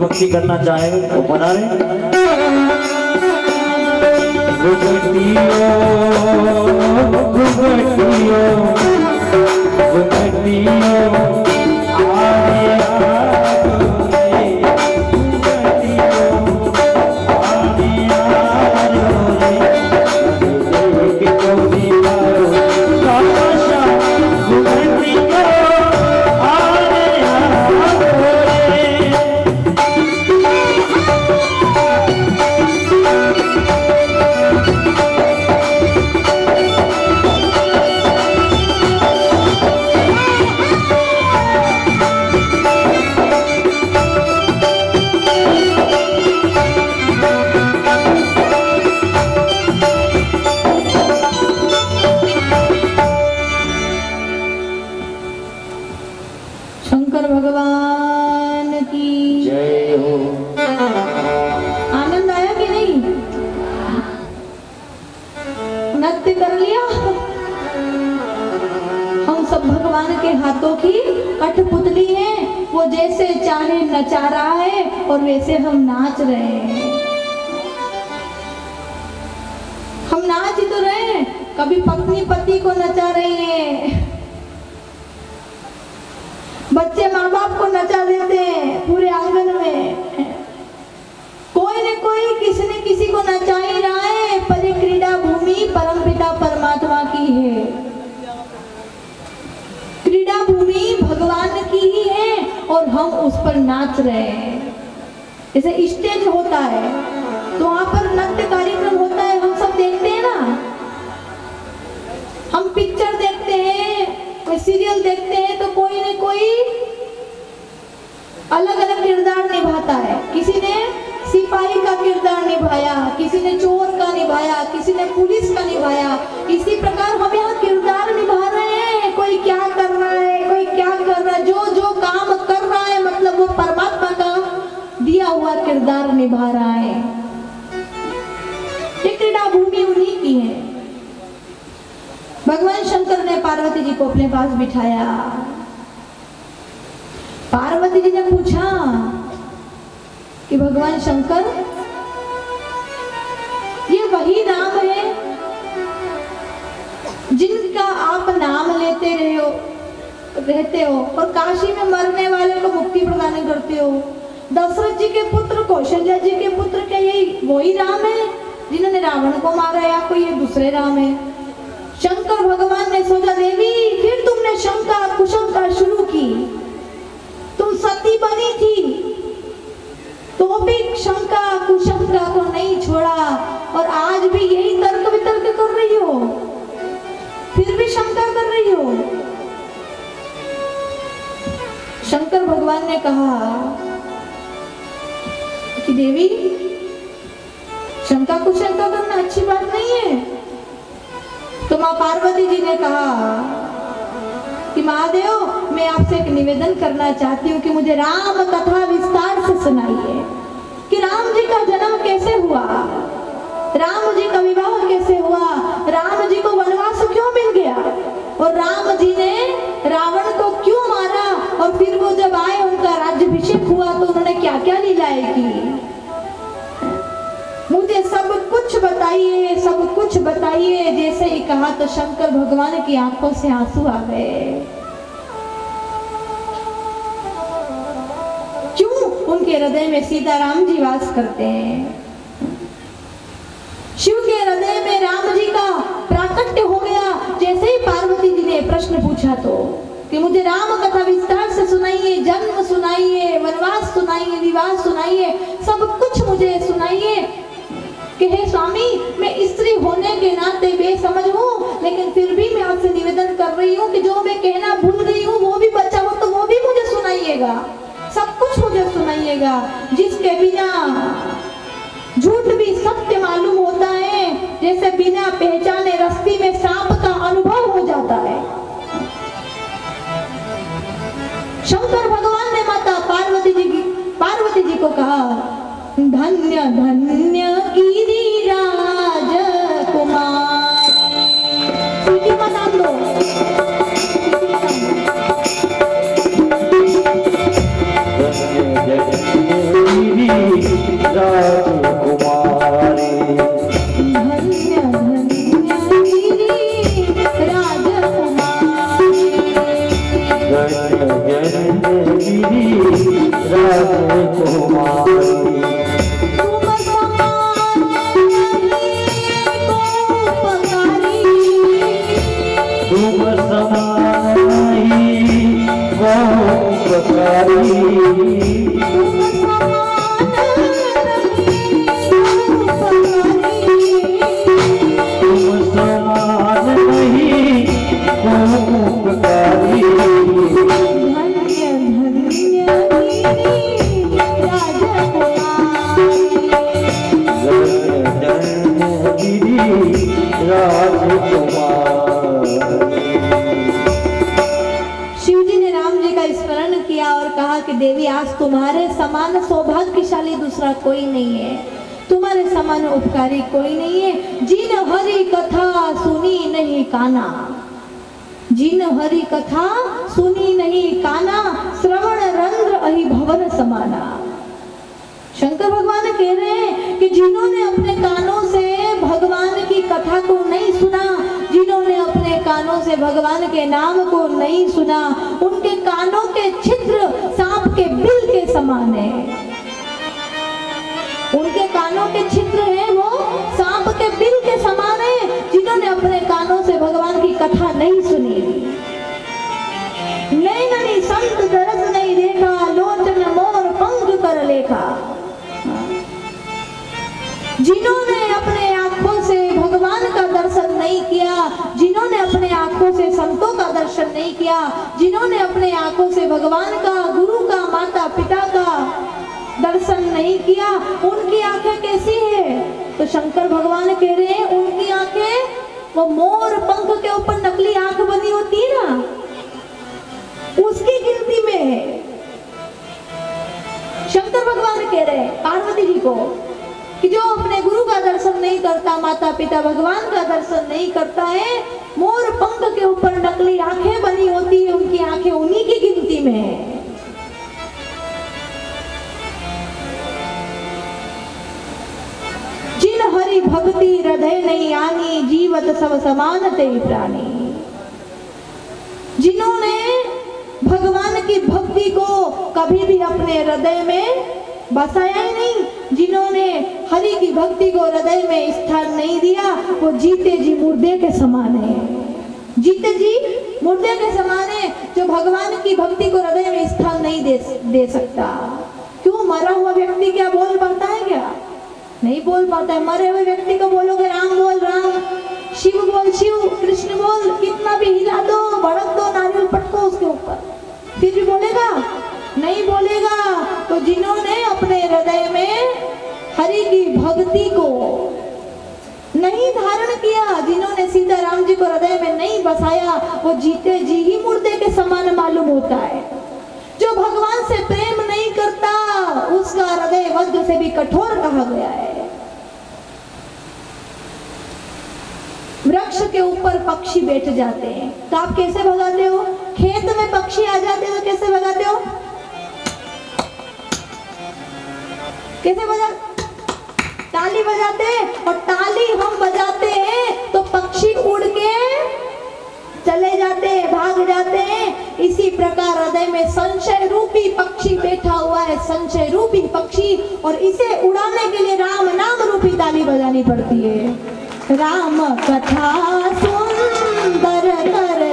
भक्ति करना चाहे वो बना रहे। शंकर भगवान की जय हो। आनंद आया कि नहीं? नृत्य कर लिया। हम सब भगवान के हाथों की कठपुतली हैं। वो जैसे चाहे नचा रहा है और वैसे हम नाच रहे हैं। हम नाच ही तो रहे हैं। कभी पत्नी पति को नचा रही है, बच्चे माँ बाप को नचा देते हैं पूरे आंगन में। कोई न कोई किसी न किसी को नचा ही रहा है। पर ये क्रीड़ा भूमि परमपिता परमात्मा की है। क्रीड़ा भूमि भगवान की ही है और हम उस पर नाच रहे हैं। जैसे स्टेज होता है तो वहां पर नृत्य कार्यक्रम होता है, हम सब देखते हैं ना। हम पिक्चर देखते हैं, कोई सीरियल देखते हैं तो कोई न कोई अलग अलग किरदार निभाता है। किसी ने सिपाही का किरदार निभाया, किसी ने चोर का निभाया, किसी ने पुलिस का निभाया। इसी प्रकार हम यहाँ किरदार निभा रहे हैं। कोई क्या कर रहा है, कोई क्या कर रहा है, जो जो काम कर रहा है मतलब वो परमात्मा का दिया हुआ किरदार निभा रहा है। ये क्रीड़ा भूमि उन्हीं की है। भगवान शंकर ने पार्वती जी को अपने पास बिठाया। पार्वती जी ने पूछा कि भगवान शंकर, ये वही राम है जिनका आप नाम लेते रहते हो और काशी में मरने वाले को मुक्ति प्रदान करते हो। दशरथ जी के पुत्र, कौशल्या जी के पुत्र, क्या यही वही राम है जिन्होंने रावण को मारा या कोई ये दूसरे राम है? शंकर भगवान ने सोचा, देवी फिर तुमने शंका कुशंका शुरू की। तुम सती बनी थी तो भी शंका कुशंका को नहीं छोड़ा और आज भी यही तर्क वितर्क कर रही हो, फिर भी शंका कर रही हो। शंकर भगवान ने कहा कि देवी शंका कुशंका करना अच्छी बात नहीं है। तो माँ पार्वती जी ने कहा कि महादेव, मैं आपसे एक निवेदन करना चाहती हूँ कि मुझे राम कथा विस्तार से सुनाइए कि राम जी का जन्म कैसे हुआ, राम जी का विवाह कैसे हुआ, राम जी को वनवास क्यों मिल गया और राम जी ने रावण को क्यों मारा और फिर वो जब आए उनका राज्याभिषेक हुआ तो उन्होंने क्या क्या लीलाएं की। मुझे सब कुछ बताइए, सब कुछ बताइए। जैसे ही कहा तो शंकर भगवान की आंखों से आंसू आ गए। क्यों? उनके हृदय में सीताराम जी वास करते हैं। शिव के हृदय में राम जी का प्राकट्य हो गया। जैसे ही पार्वती जी ने प्रश्न पूछा तो कि मुझे राम कथा विस्तार से सुनाइए, जन्म सुनाइए, वनवास सुनाइए, विवाह सुनाइए, सब कुछ मुझे सुनाइए। कि हे स्वामी, मैं स्त्री होने के नाते बेसमझ हूँ, लेकिन फिर भी मैं आपसे निवेदन कर रही हूँ कि जो मैं कहना भूल गई हूँ वो भी बचा हो तो वो भी मुझे सुनाइएगा, सब कुछ मुझे सुनाइएगा। जिसके बिना झूठ भी सत्य मालूम होता है, जैसे बिना पहचाने रस्सी में सांप का अनुभव हो जाता है। शंकर भगवान ने माता पार्वती जी को कहा, धन्य धन्य गिरिराज कुमारी। सीटी बता दो। धन्य धन्य देवी आज तुम्हारे समान सौभाग्यशाली दूसरा कोई नहीं है, तुम्हारे समान उपकारी कोई नहीं है। जिन हरि कथा सुनी नहीं काना, जिन हरि कथा सुनी नहीं काना, श्रवण रंध्र अहि भवन समाना। शंकर भगवान कह रहे हैं कि जिन्होंने अपने कानों से भगवान की कथा को नहीं सुना, जिन्होंने अपने कानों से भगवान के नाम को नहीं सुना, उनके कानों के छिद्र सांप के बिल के समान है। उनके कानों के छिद्र हैं वो सांप के बिल के समान है, जिन्होंने अपने कानों से भगवान की कथा नहीं सुनी। नैननी संत दरस नहीं देखा, लोचन मोर पंख कर लेखा। जिन्होंने अपने आंखों से भगवान का दर्शन नहीं किया, जिन्होंने अपने आंखों से संतों का दर्शन नहीं किया, जिन्होंने अपने आंखों से भगवान का, गुरु का, माता पिता का दर्शन नहीं किया, उनकी आंखें कैसी है? तो शंकर भगवान कह रहे हैं उनकी आंखें वो मोर पंख के ऊपर नकली आंख बनी होती है ना, उसकी गिनती में है। शंकर भगवान कह रहे हैं पार्वती जी को कि जो अपने गुरु का दर्शन नहीं करता, माता पिता भगवान का दर्शन नहीं करता है, मोर पंख के ऊपर नकली आंखें बनी होती है, उनकी आंखें उन्हीं की गिनती में है। जिन हरि भक्ति हृदय नहीं आनी, जीवत सब समान ते प्राणी। जिन्होंने भगवान की भक्ति को कभी भी अपने हृदय में बसाया ही नहीं, जिन्होंने हरि की भक्ति को हृदय में स्थान नहीं दिया, वो जीते जी मुर्दे के समान है। जीते जी मुर्दे के समान है जो भगवान की भक्ति को हृदय में स्थान नहीं दे सकता। क्यों? मरा हुआ व्यक्ति क्या बोल पाता है? क्या नहीं बोल पाता है। मरे हुए व्यक्ति को बोलोगे राम बोल राम, शिव बोल शिव, कृष्ण बोल, कितना भी हिला दो, भड़क दो, नारियल पटको उसके ऊपर, फिर भी बोलेगा? नहीं बोलेगा। तो जिन्होंने अपने हृदय में हरि की भक्ति को नहीं धारण किया, जिन्होंने सीताराम जी को हृदय में नहीं बसाया, वो जीते जी ही मुर्दे के समान मालूम होता है। जो भगवान से प्रेम नहीं करता, उसका हृदय वज्र से भी कठोर कहा गया है। वृक्ष के ऊपर पक्षी बैठ जाते हैं तो आप कैसे भगाते हो? खेत में पक्षी आ जाते हैं तो कैसे भगाते हो? कैसे बजा? ताली बजाते हैं, और ताली हम बजाते हैं तो पक्षी उड़ के चले जाते हैं, भाग जाते हैं। इसी प्रकार हृदय में संशय रूपी पक्षी बैठा हुआ है, संशय रूपी पक्षी, और इसे उड़ाने के लिए राम नाम रूपी ताली बजानी पड़ती है। राम कथा सुंदर करतारी,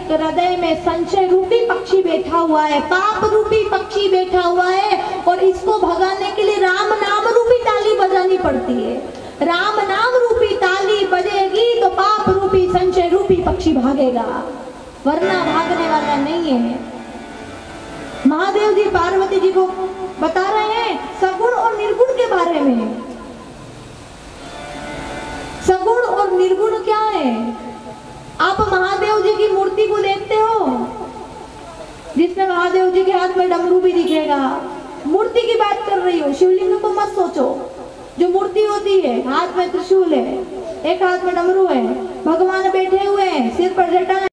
तो हृदय में संशय रूपी पक्षी बैठा हुआ है, पाप रूपी पक्षी बैठा हुआ है, और इसको भगाने के लिए राम नाम रूपी ताली बजानी पड़ती है। राम नाम रूपी ताली बजेगी तो पाप रूपी संशय रूपी पक्षी भागेगा, वरना भागने वाला नहीं है। महादेव जी पार्वती जी को बता रहे हैं सगुण और निर्गुण के बारे में। सगुण और निर्गुण क्या है? आप महादेव जी की मूर्ति को देखते हो जिसमें महादेव जी के हाथ में डमरू भी दिखेगा। मूर्ति की बात कर रही हो, शिवलिंग को मत सोचो। जो मूर्ति होती है, हाथ में त्रिशूल है, एक हाथ में डमरू है, भगवान बैठे हुए हैं, सिर पर जटा है।